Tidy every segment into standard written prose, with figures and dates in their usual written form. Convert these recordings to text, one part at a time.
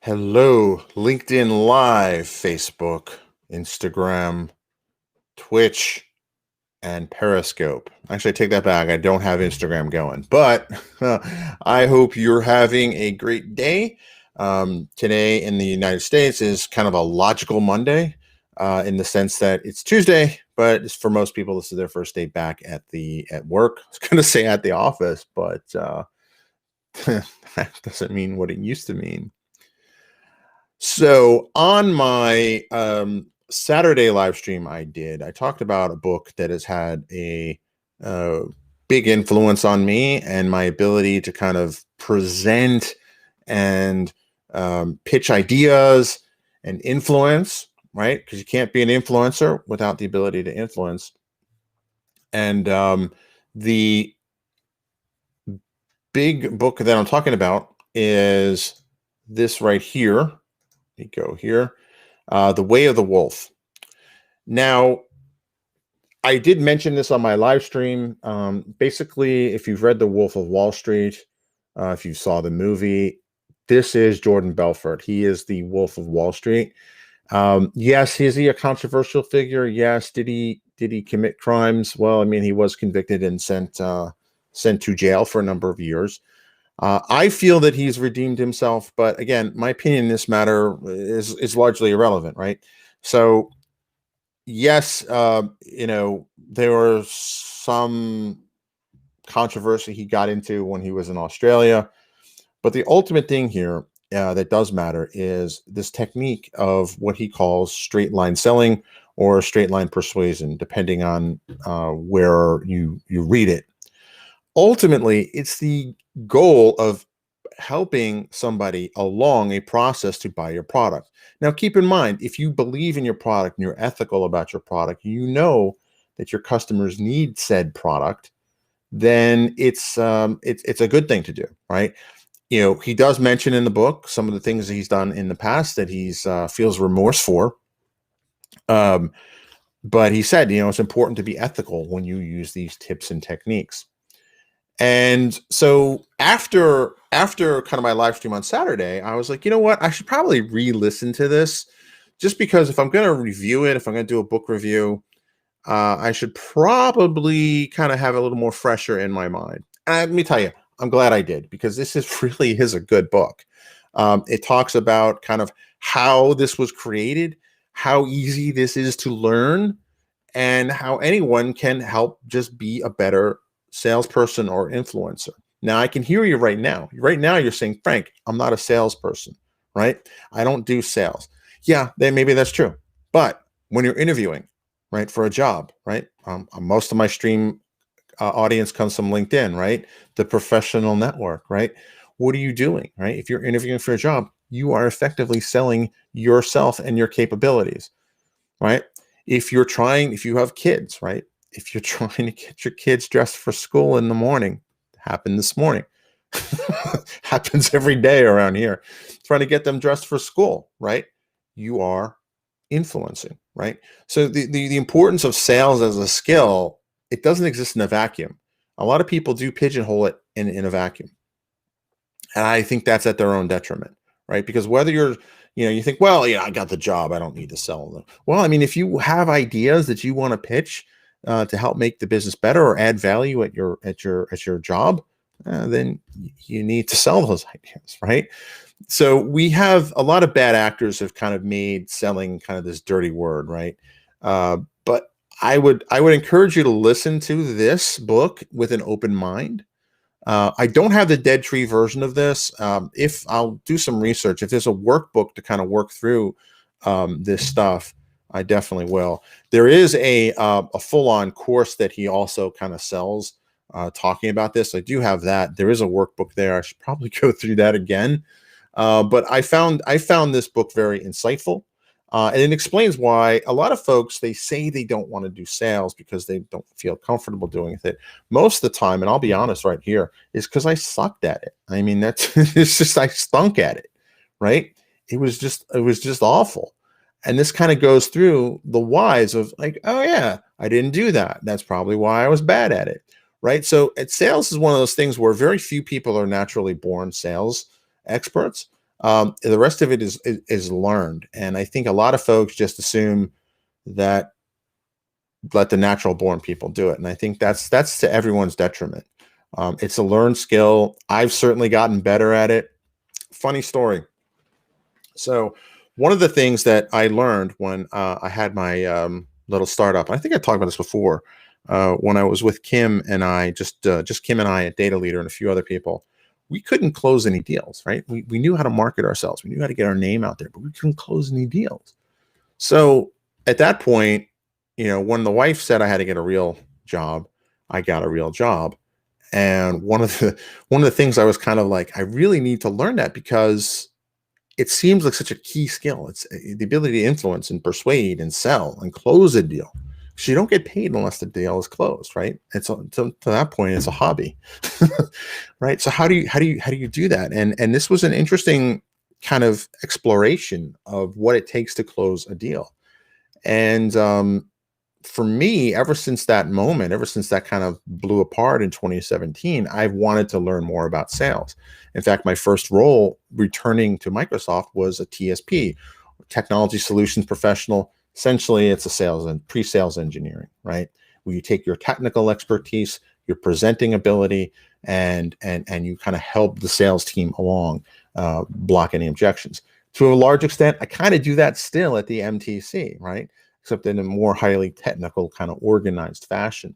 Hello, LinkedIn Live, Facebook, Instagram, Twitch, and Periscope. Actually, I take that back. I don't have Instagram going, but I hope you're having a great day. Today in the United States is kind of a logical Monday in the sense that it's Tuesday, but for most people, this is their first day back at work. I was going to say at the office, but that doesn't mean what it used to mean. So on my Saturday live stream I talked about a book that has had a uh, big influence on me and my ability to kind of present and pitch ideas and influence, right? Because you can't be an influencer without the ability to influence. And the big book that I'm talking about is this right here. Me go here. The Way of the Wolf. Now, I did mention this on my live stream. Basically, if you've read The Wolf of Wall Street, if you saw the movie, this is Jordan Belfort. He is the Wolf of Wall Street. Yes, is he a controversial figure? Yes. Did he commit crimes? Well, I mean, he was convicted and sent to jail for a number of years. I feel that he's redeemed himself, but again, my opinion in this matter is largely irrelevant, right? So, yes, there was some controversy he got into when he was in Australia, but the ultimate thing here that does matter is this technique of what he calls straight line selling or straight line persuasion, depending on where you read it. Ultimately, it's the goal of helping somebody along a process to buy your product. Now, keep in mind, if you believe in your product and you're ethical about your product, you know that your customers need said product, then it's a good thing to do, right? He does mention in the book some of the things that he's done in the past that he's feels remorse for. Um, but he said, it's important to be ethical when you use these tips and techniques. And so after kind of my live stream on Saturday, I was like, you know what? I should probably re-listen to this just because if I'm going to review it, if I'm going to do a book review, I should probably kind of have a little more fresher in my mind. And let me tell you, I'm glad I did because this really is a good book. It talks about kind of how this was created, how easy this is to learn, and how anyone can help just be a better salesperson or influencer. Now, I can hear you right now. Right now, you're saying, Frank, I'm not a salesperson, right? I don't do sales. Yeah, then maybe that's true. But when you're interviewing, right, for a job, right? Most of my stream audience comes from LinkedIn, right? The professional network, right? What are you doing, right? If you're interviewing for a job, you are effectively selling yourself and your capabilities, right? If you have kids, right? If you're trying to get your kids dressed for school in the morning, happened this morning, happens every day around here, trying to get them dressed for school, right? You are influencing, right? So the importance of sales as a skill, it doesn't exist in a vacuum. A lot of people do pigeonhole it in a vacuum. And I think that's at their own detriment, right? Because whether you think, well, yeah, I got the job, I don't need to sell them. Well, I mean, if you have ideas that you want to pitch to help make the business better or add value at your job, then you need to sell those ideas, right? So we have a lot of bad actors have kind of made selling kind of this dirty word, right? But I would encourage you to listen to this book with an open mind. I don't have the Dead Tree version of this. If I'll do some research, if there's a workbook to kind of work through this stuff, I definitely will. There is a full-on course that he also kind of sells talking about this. I do have that. There is a workbook there. I should probably go through that again. But I found this book very insightful. And it explains why a lot of folks, they say they don't want to do sales because they don't feel comfortable doing it. Most of the time, and I'll be honest right here, is because I sucked at it. I mean, that's it's just I stunk at it, right? It was just awful. And this kind of goes through the whys of like, oh yeah, I didn't do that. That's probably why I was bad at it, right? So sales is one of those things where very few people are naturally born sales experts. The rest of it is learned. And I think a lot of folks just assume that let the natural born people do it. And I think that's to everyone's detriment. It's a learned skill. I've certainly gotten better at it. Funny story. So one of the things that I learned when I had my little startup, I think I talked about this before, when I was with Kim and I, just Kim and I at Data Leader and a few other people, we couldn't close any deals, right? We knew how to market ourselves. We knew how to get our name out there, but we couldn't close any deals. So at that point, when the wife said I had to get a real job, I got a real job. And one of the things I was kind of like, I really need to learn that because it seems like such a key skill. It's the ability to influence and persuade and sell and close a deal. So you don't get paid unless the deal is closed, right? To that point, it's a hobby, right? So how do you do that? And this was an interesting kind of exploration of what it takes to close a deal. And for me, ever since that moment, ever since that kind of blew apart in 2017, I've wanted to learn more about sales. In fact, my first role returning to Microsoft was a TSP, technology solutions professional. Essentially, it's a sales and pre-sales engineering, right? Where you take your technical expertise, your presenting ability, and you kind of help the sales team along, block any objections. To a large extent, I kind of do that still at the MTC, right? Except in a more highly technical, kind of organized fashion.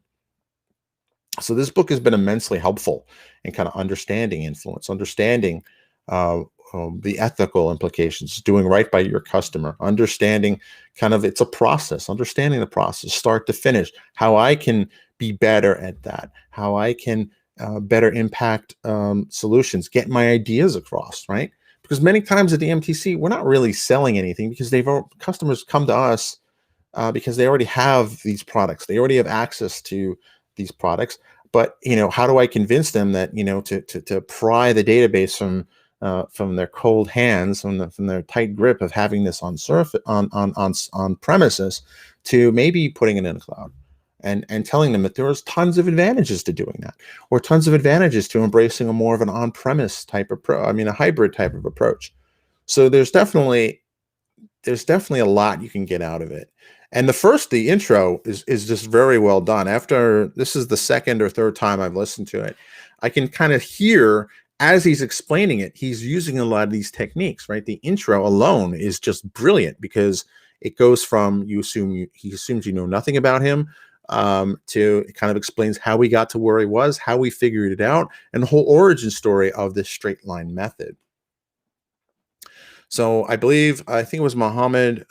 So this book has been immensely helpful in kind of understanding influence, understanding the ethical implications, doing right by your customer, understanding kind of it's a process, understanding the process, start to finish, how I can be better at that, how I can better impact solutions, get my ideas across, right? Because many times at the MTC, we're not really selling anything because customers come to us because they already have these products. They already have access to these products. But how do I convince them that to pry the database from their cold hands, from their tight grip of having this on premises, to maybe putting it in the cloud, and telling them that there's tons of advantages to doing that, or tons of advantages to embracing a more of an on-premise type approach. I mean, a hybrid type of approach. So there's definitely a lot you can get out of it. And the intro is just very well done. After this is the second or third time I've listened to it, I can kind of hear as he's explaining it, he's using a lot of these techniques, right? The intro alone is just brilliant because it goes from he assumes you know nothing about him, to it kind of explains how he got to where he was, how we figured it out, and the whole origin story of this straight line method. So I think it was Mohammed.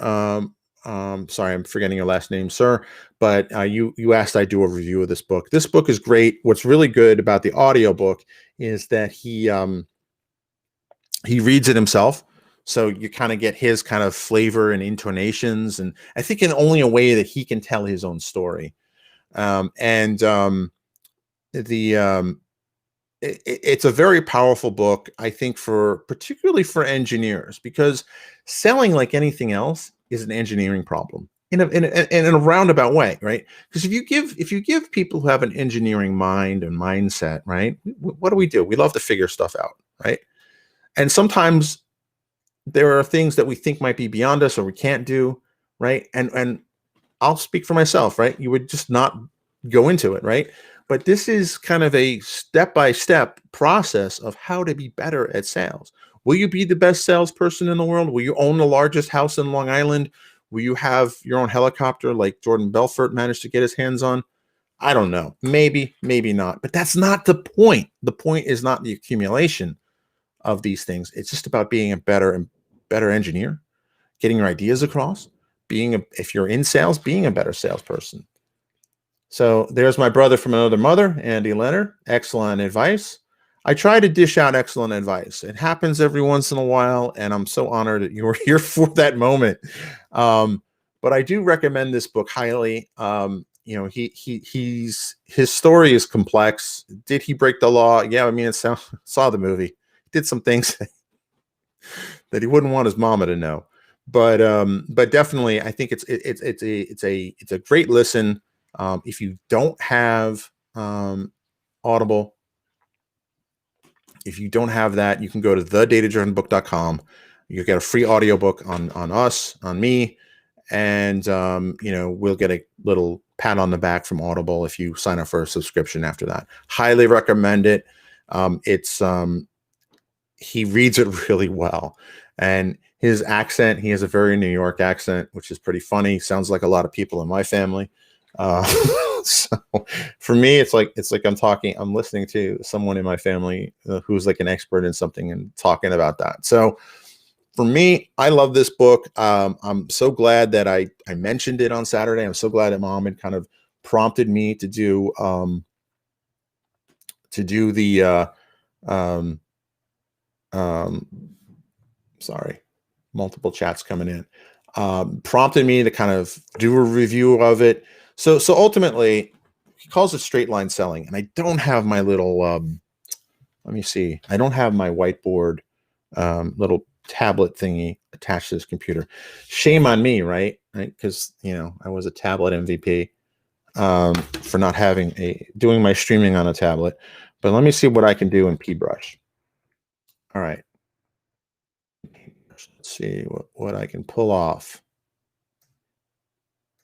Sorry, I'm forgetting your last name, sir. But you asked I do a review of this book. This book is great. What's really good about the audiobook is that he reads it himself. So you kind of get his kind of flavor and intonations, and I think in only a way that he can tell his own story. It's a very powerful book, I think, particularly for engineers, because selling, like anything else, is an engineering problem in a roundabout way, right? Because if you give people who have an engineering mind and mindset, right, what do? We love to figure stuff out, right? And sometimes there are things that we think might be beyond us or we can't do, right? And I'll speak for myself, right? You would just not go into it, right? But this is kind of a step-by-step process of how to be better at sales. Will you be the best salesperson in the world? Will you own the largest house in Long Island? Will you have your own helicopter like Jordan Belfort managed to get his hands on? I don't know. Maybe, maybe not. But that's not the point. The point is not the accumulation of these things. It's just about being a better engineer, getting your ideas across, if you're in sales, being a better salesperson. So there's my brother from another mother, Andy Leonard. Excellent advice. I try to dish out excellent advice. It happens every once in a while, and I'm so honored that you were here for that moment. But I do recommend this book highly. His story is complex. Did he break the law? Yeah, I mean, saw the movie. Did some things that he wouldn't want his mama to know. But definitely, I think it's a great listen. If you don't have Audible, If you don't have that, you can go to thedatajournalbook.com. You get a free audiobook on me, and we'll get a little pat on the back from Audible if you sign up for a subscription after that. Highly recommend it. He reads it really well, and his accent, he has a very New York accent, which is pretty funny. Sounds like a lot of people in my family. So for me, it's like I'm listening to someone in my family who's like an expert in something and talking about that. So for me, I love this book. I'm so glad that I mentioned it on Saturday. I'm so glad that Mom had kind of prompted me to do the sorry, multiple chats coming in. Prompted me to kind of do a review of it. So ultimately, he calls it straight line selling, and I don't have my little. Let me see. I don't have my whiteboard little tablet thingy attached to this computer. Shame on me, right? Because I was a tablet MVP for not doing my streaming on a tablet. But let me see what I can do in PBrush. All right. Let's see what I can pull off.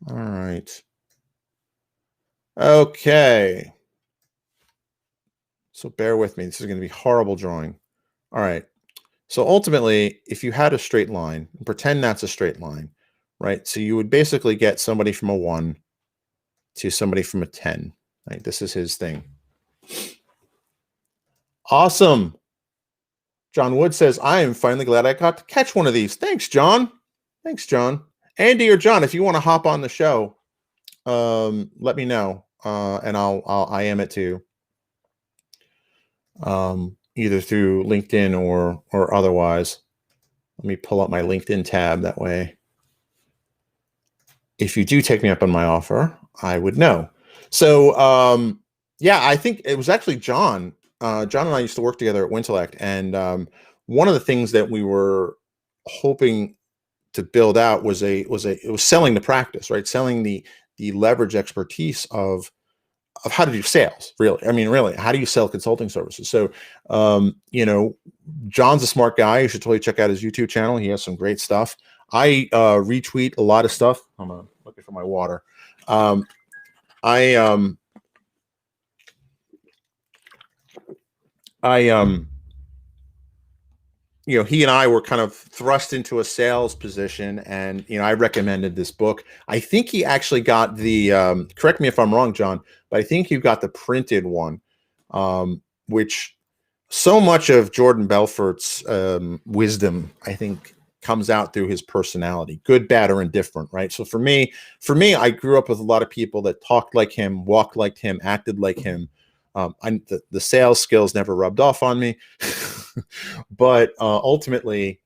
All right. Okay. So bear with me. This is going to be horrible drawing. All right. So ultimately, if you had a straight line, pretend that's a straight line, right? So you would basically get somebody from a 1 to somebody from a 10. Right? This is his thing. Awesome. John Wood says, I am finally glad I got to catch one of these. Thanks, John. Thanks, John. Andy or John, if you want to hop on the show, let me know, and I am it too. Either through LinkedIn or otherwise. Let me pull up my LinkedIn tab. That way, if you do take me up on my offer, I would know. So, yeah, I think it was actually John. John and I used to work together at Wintellect, and one of the things that we were hoping to build out was selling the practice, right? Selling the leverage expertise of how to do sales, really. I mean, really, how do you sell consulting services? So, John's a smart guy. You should totally check out his YouTube channel. He has some great stuff. I retweet a lot of stuff. I'm looking for my water. He and I were kind of thrust into a sales position, and I recommended this book. I think he actually got the correct me if I'm wrong, John, but I think you got the printed one, which so much of Jordan Belfort's wisdom, I think, comes out through his personality, good, bad, or indifferent, right? So for me, I grew up with a lot of people that talked like him, walked like him, acted like him. The sales skills never rubbed off on me, but ultimately,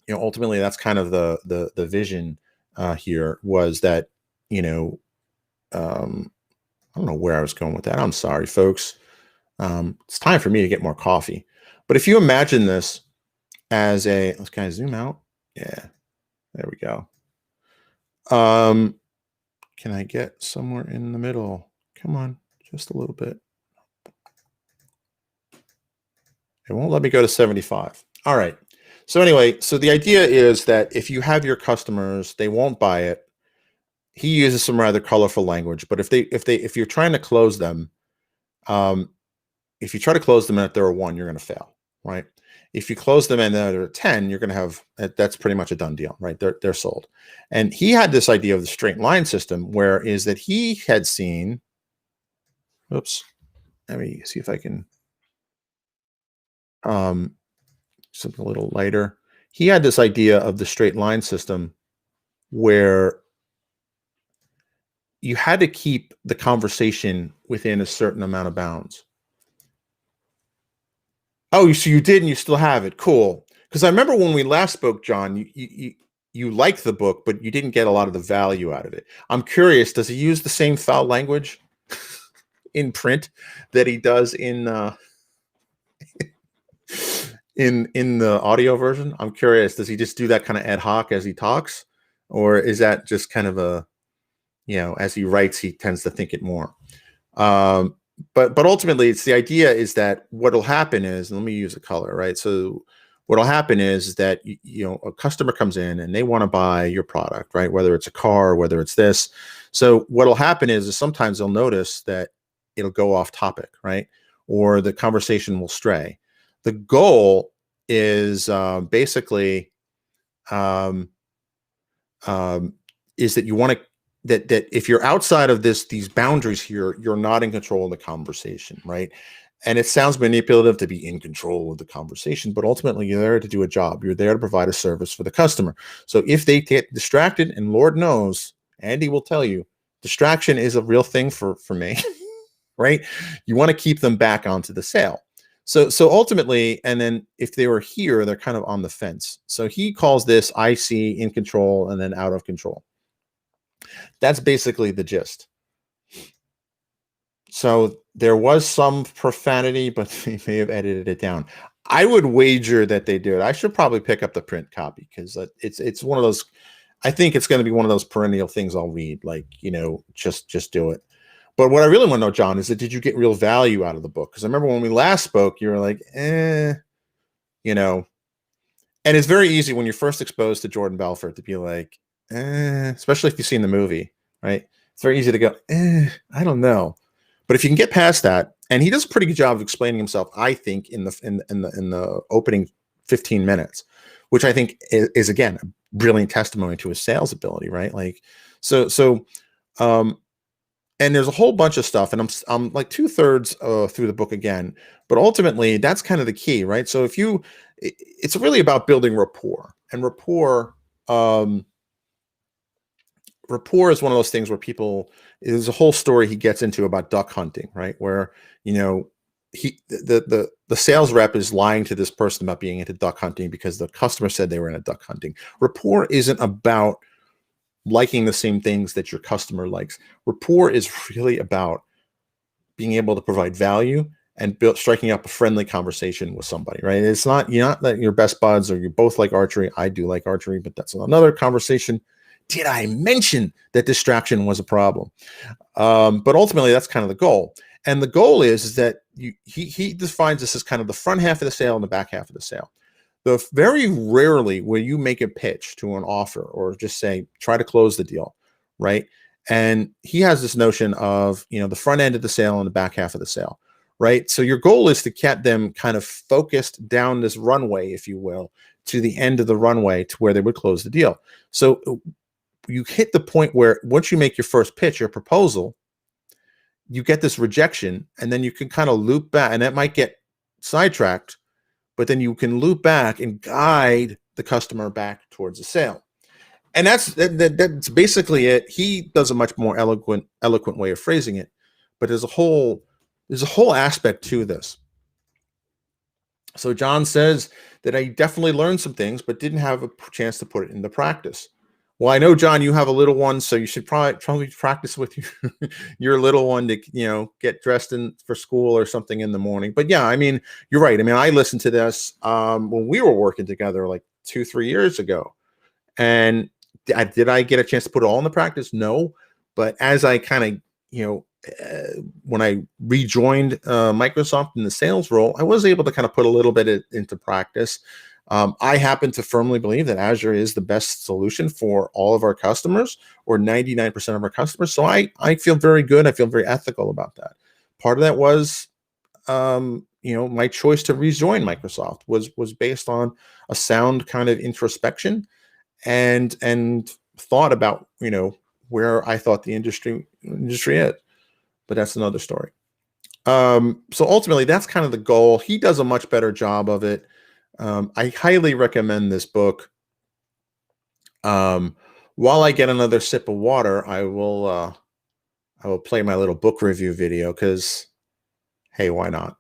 that's kind of the vision here was that, I don't know where I was going with that. I'm sorry, folks. It's time for me to get more coffee. But if you imagine this as let's kind of zoom out. Yeah, there we go. Can I get somewhere in the middle? Come on, just a little bit. It won't let me go to 75. All right. So anyway, so the idea is that if you have your customers, they won't buy it. He uses some rather colorful language, but if you're trying to close them, if you try to close them at they're a 1, you're going to fail, right? If you close them and they're a 10, you're going to have, that's pretty much a done deal, right? They're sold. And he had this idea of the straight line system, where is that he had seen, oops, let me see if I can, something a little lighter. He had this idea of the straight line system where you had to keep the conversation within a certain amount of bounds. Oh, so you did, and you still have it. Cool. Because I remember when we last spoke, John, you liked the book, but you didn't get a lot of the value out of it. I'm curious, does he use the same foul language in print that he does in the audio version? I'm curious, does he just do that kind of ad hoc as he talks? Or is that just kind of as he writes, he tends to think it more? but ultimately, it's the idea is that what'll happen is, and let me use a color, right? So what'll happen is that a customer comes in and they want to buy your product, right? Whether it's a car, whether it's this. So what'll happen is sometimes they'll notice that it'll go off topic, right? Or the conversation will stray. The goal is basically um, is that you want to that if you're outside of these boundaries here, you're not in control of the conversation, right? And it sounds manipulative to be in control of the conversation, but ultimately you're there to do a job. You're there to provide a service for the customer. So if they get distracted, and Lord knows, Andy will tell you, distraction is a real thing for me, right? You want to keep them back onto the sale. So ultimately, and then if they were here, they're kind of on the fence. So he calls this IC, in control, and then out of control. That's basically the gist. So there was some profanity, but they may have edited it down. I would wager that they do it. I should probably pick up the print copy because it's one of those. I think it's going to be one of those perennial things I'll read. Like, just do it. But what I really want to know, John, is that did you get real value out of the book? Because I remember when we last spoke, you were like, you know. And it's very easy when you're first exposed to Jordan Belfort to be like, especially if you've seen the movie, right? It's very easy to go, I don't know. But if you can get past that, and he does a pretty good job of explaining himself, I think, in the opening 15 minutes, which I think is again a brilliant testimony to his sales ability, right? Like, and there's a whole bunch of stuff, and I'm like 2/3 through the book again, but ultimately that's kind of the key, right? So it's really about building rapport, and rapport is one of those things where there's a whole story he gets into about duck hunting, right? Where the sales rep is lying to this person about being into duck hunting because the customer said they were into duck hunting. Rapport isn't about liking the same things that your customer likes. Rapport is really about being able to provide value and striking up a friendly conversation with somebody, right? It's not, you're not that your best buds or you both like archery. I do like archery, but that's another conversation. Did I mention that distraction was a problem? But ultimately, that's kind of the goal. And the goal is that he defines this as kind of the front half of the sale and the back half of the sale. Very rarely will you make a pitch to an offer or just say, try to close the deal, right? And he has this notion of, the front end of the sale and the back half of the sale, right? So your goal is to get them kind of focused down this runway, if you will, to the end of the runway to where they would close the deal. So you hit the point where once you make your first pitch, your proposal, you get this rejection, and then you can kind of loop back, and that might get sidetracked, but then you can loop back and guide the customer back towards the sale. And that's basically it. He does a much more eloquent way of phrasing it, but there's a whole aspect to this. So John says that I definitely learned some things, but didn't have a chance to put it into practice. Well, I know, John, you have a little one, so you should probably practice with your little one to, get dressed for school or something in the morning. But yeah, I mean, you're right. I mean, I listened to this when we were working together like 2-3 years ago. And did I get a chance to put it all in the practice? No. But as I kind of, when I rejoined Microsoft in the sales role, I was able to kind of put a little bit into practice. I happen to firmly believe that Azure is the best solution for all of our customers, or 99% of our customers. So I feel very good. I feel very ethical about that. Part of that was, my choice to rejoin Microsoft was based on a sound kind of introspection and thought about, where I thought the industry is. But that's another story. So ultimately, that's kind of the goal. He does a much better job of it. I highly recommend this book. While I get another sip of water, I will play my little book review video because, hey, why not?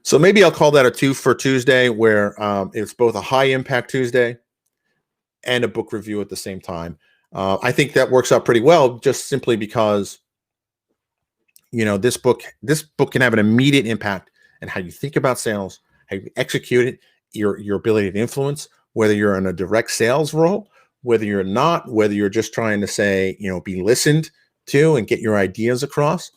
So maybe I'll call that a 2 for Tuesday, where it's both a high impact Tuesday and a book review at the same time. I think that works out pretty well, just simply because, this book can have an immediate impact on how you think about sales, how you execute it, your ability to influence, whether you're in a direct sales role, whether you're not, whether you're just trying to say, be listened to and get your ideas across.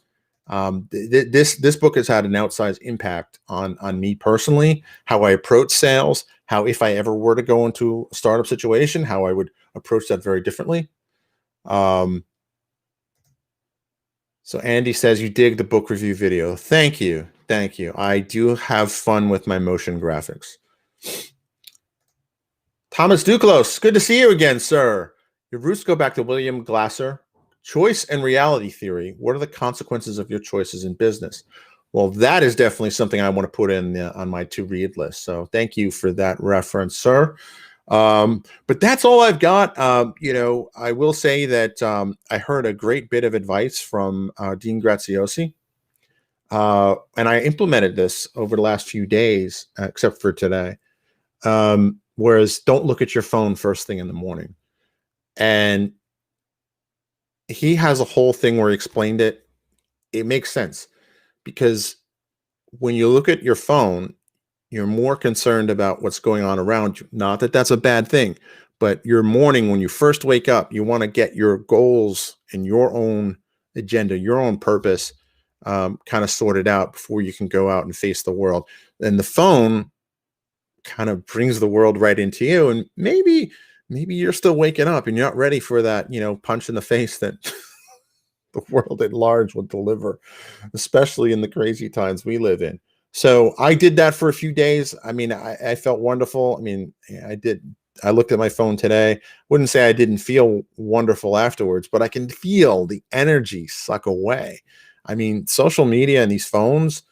This book has had an outsized impact on me personally, how I approach sales, how if I ever were to go into a startup situation, how I would approach that very differently. So Andy says you dig the book review video. Thank you. Thank you. I do have fun with my motion graphics. Thomas Duclos, good to see you again, sir. Your roots go back to William Glasser. Choice and reality theory. What are the consequences of your choices in business? Well, that is definitely something I want to put in on my to-read list. So thank you for that reference, sir. But that's all I've got. I will say that I heard a great bit of advice from Dean Graziosi. And I implemented this over the last few days, except for today. Whereas don't look at your phone first thing in the morning. And he has a whole thing where he explained it. It makes sense because when you look at your phone, you're more concerned about what's going on around you. Not that that's a bad thing, but your morning, when you first wake up, you want to get your goals and your own agenda, your own purpose kind of sorted out before you can go out and face the world. And the phone kind of brings the world right into you. And maybe you're still waking up and you're not ready for that, punch in the face that the world at large will deliver, especially in the crazy times we live in. So I did that for a few days. I mean, I felt wonderful. I mean, I looked at my phone today. Wouldn't say I didn't feel wonderful afterwards, but I can feel the energy suck away. I mean, social media and these phones,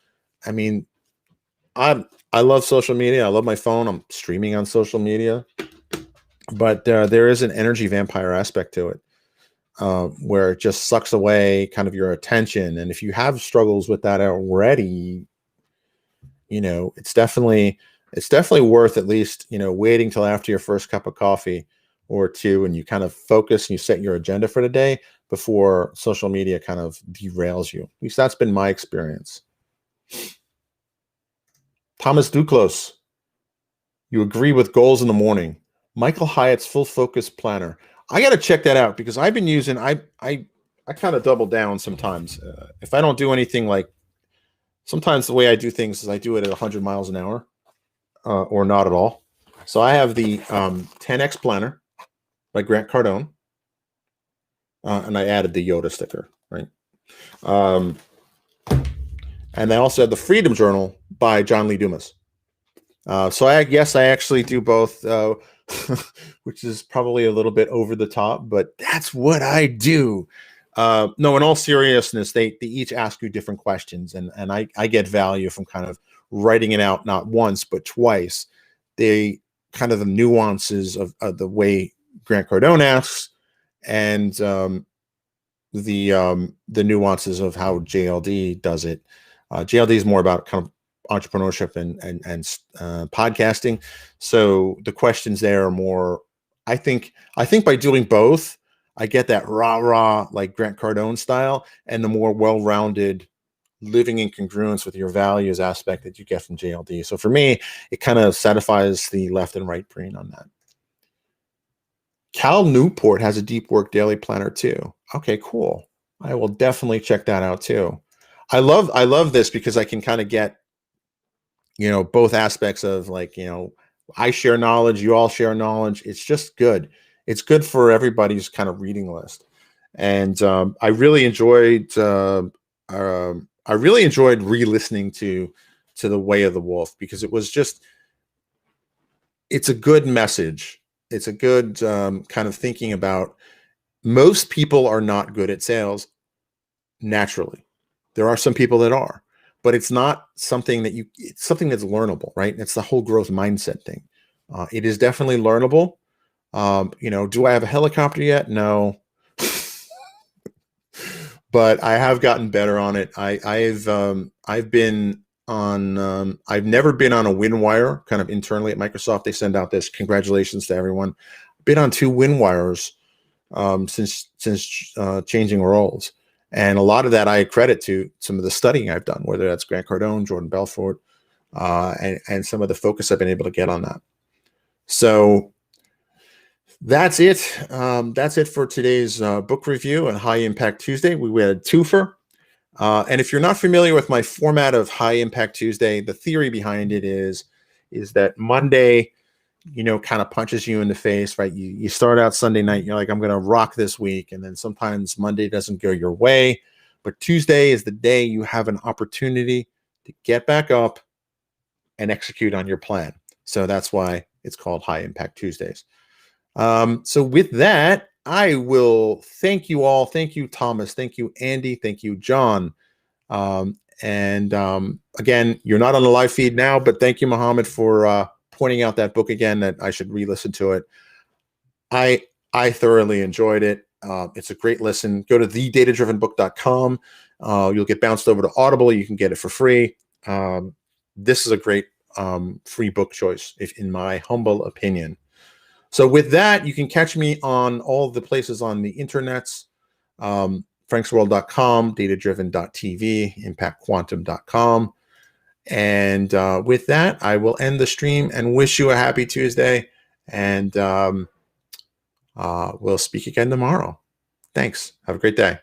I mean, I love social media. I love my phone. I'm streaming on social media, but there is an energy vampire aspect to it, where it just sucks away kind of your attention. And if you have struggles with that already, it's definitely worth at least, waiting till after your first cup of coffee or two, and you kind of focus and you set your agenda for the day before social media kind of derails you. At least that's been my experience. Thomas Duclos, you agree with goals in the morning. Michael Hyatt's Full Focus Planner. I got to check that out because I've been using, I kind of double down sometimes. If I don't do anything, like sometimes the way I do things is I do it at 100 miles an hour or not at all. So I have the 10X Planner by Grant Cardone. And I added the Yoda sticker, right? And I also had the Freedom Journal by John Lee Dumas. So I guess I actually do both, which is probably a little bit over the top, but that's what I do. No, in all seriousness, they each ask you different questions, and I get value from kind of writing it out, not once, but twice. They kind of the nuances of the way Grant Cardone asks, and the nuances of how JLD does it. JLD is more about kind of entrepreneurship and podcasting. So the questions there are more, I think by doing both, I get that rah like Grant Cardone style, and the more well-rounded living in congruence with your values aspect that you get from JLD. So for me, it kind of satisfies the left and right brain on that. Cal Newport has a deep work daily planner too. Okay, cool. I will definitely check that out too. I love this because I can kind of get, both aspects of, like, I share knowledge, you all share knowledge. It's just good. It's good for everybody's kind of reading list. And I really enjoyed re-listening to The Way of the Wolf, because it's a good message. It's a good kind of thinking about, most people are not good at sales naturally. There are some people that are, but it's not something that it's something that's learnable, right? It's the whole growth mindset thing. It is definitely learnable. Do I have a helicopter yet? No, but I have gotten better on it. I've been on, I've never been on a WinWire kind of internally at Microsoft. They send out this congratulations to everyone. Been on 2 WinWires since changing roles. And a lot of that I credit to some of the studying I've done, whether that's Grant Cardone, Jordan Belfort, and some of the focus I've been able to get on that. So that's it. That's it for today's book review and High Impact Tuesday. We had a twofer. And if you're not familiar with my format of High Impact Tuesday, the theory behind it is that Monday, kind of punches you in the face, right? You start out Sunday night, you're like, I'm going to rock this week. And then sometimes Monday doesn't go your way. But Tuesday is the day you have an opportunity to get back up and execute on your plan. So that's why it's called High Impact Tuesdays. So with that, I will thank you all. Thank you, Thomas. Thank you, Andy. Thank you, John. Again, you're not on the live feed now, but thank you, Mohammed, for pointing out that book again, that I should re-listen to it. I thoroughly enjoyed it. It's a great listen. Go to thedatadrivenbook.com. You'll get bounced over to Audible. You can get it for free. This is a great free book choice, in my humble opinion. So with that, you can catch me on all the places on the internets, franksworld.com, datadriven.tv, impactquantum.com. And with that, I will end the stream and wish you a happy Tuesday. And we'll speak again tomorrow. Thanks. Have a great day.